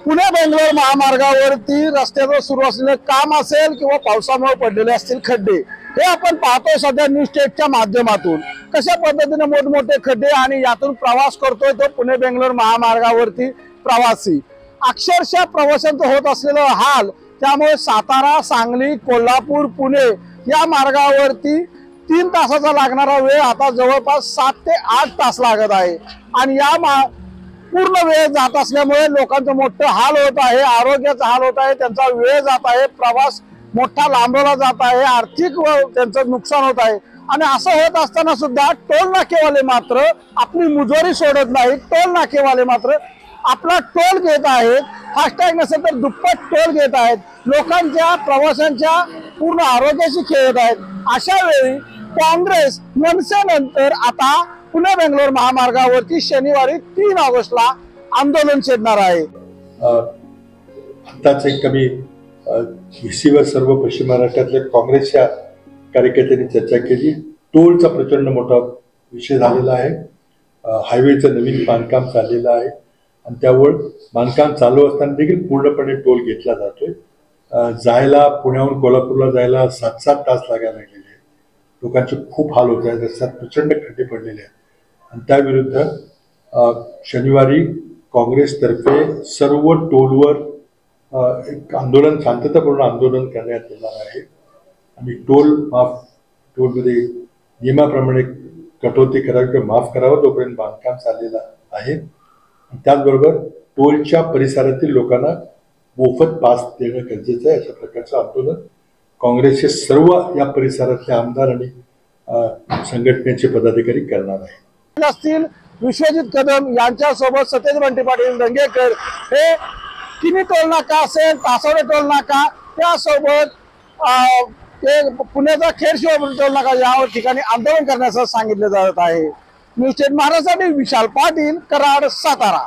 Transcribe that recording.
पुणे बेंगलोर महामार्गावरती रस्त्यावर सुरू असलेलं काम असेल किंवा पावसामुळे पडलेले असतील खड्डे, हे आपण पाहतोय सध्या न्यूज स्टेटच्या माध्यमातून कशा पद्धतीने मोठमोठे खड्डे आणि यातून प्रवास करतोय तो पुणे बेंगलोर महामार्गावरती प्रवासी। अक्षरशः प्रवाशांचं होत असलेलं हाल, त्यामुळे सातारा, सांगली, कोल्हापूर, पुणे या मार्गावरती 3 तासाचा लागणारा वेळ आता जवळपास 7 ते 8 तास लागत आहे आणि या पूर्ण वेळ जात असल्यामुळे लोकांचं मोठं हाल होत आहे, आरोग्याचा हाल होत आहे, त्यांचा वेळ जात आहे, प्रवास मोठा लांबवला जात आहे, आर्थिक त्यांचं नुकसान होत आहे। आणि असं होत असताना सुद्धा टोल नाकेवाले मात्र आपली मुजोरी सोडत नाहीत। टोल नाकेवाले मात्र आपला टोल घेत आहेत, फास्टॅग नसेल तर दुप्पट टोल घेत आहेत, लोकांच्या प्रवाशांच्या पूर्ण आरोग्याशी खेळत आहेत। अशा वेळी काँग्रेस मनसेनंतर आता पुणे बेंगलोर महामार्गावरती शनिवारी 3 ऑगस्टला आंदोलन छेडणार आहे। आताच एक कमी व्हीसीवर सर्व पश्चिम महाराष्ट्रातल्या काँग्रेसच्या कार्यकर्त्यांनी चर्चा केली। टोलचा प्रचंड मोठा विषय झालेला आहे। हायवेचं नवीन बांधकाम चाललेलं आहे आणि त्यावर बांधकाम चालू असताना देखील पूर्णपणे टोल घेतला जातोय। जायला पुण्याहून कोल्हापूरला जायला 7-7 तास लागायला लागलेले आहेत। लोकांचे खूप हाल होत आहेत, रस्त्यात प्रचंड खड्डे पडलेले आहेत आणि त्याविरुद्ध शनिवारी काँग्रेसतर्फे सर्व टोलवर एक आंदोलन, शांततापूर्ण आंदोलन करण्यात येणार आहे आणि टोलमध्ये नियमाप्रमाणे कटौती करावी किंवा माफ करावं तोपर्यंत बांधकाम चाललेलं आहे। त्याचबरोबर टोलच्या परिसरातील लोकांना मोफत पास देणं गरजेचं आहे। अशा प्रकारचं आंदोलन काँग्रेसचे सर्व या परिसरातले आमदार आणि संघटनेचे पदाधिकारी करणार आहे। असतील विश्वजित कदम यांच्यासोबत सतेज बंटी पाटील दंगेकर, हे किनी टोल नाका असेल, तासवडे टोल नाका, त्यासोबत पुण्याचा खेडशिवापूर टोल नाका या ठिकाणी आंदोलन करण्याचं सांगितलं जात आहे। न्यूज स्टेट महाराष्ट्रासाठी विशाल पाटील, कराड, सातारा।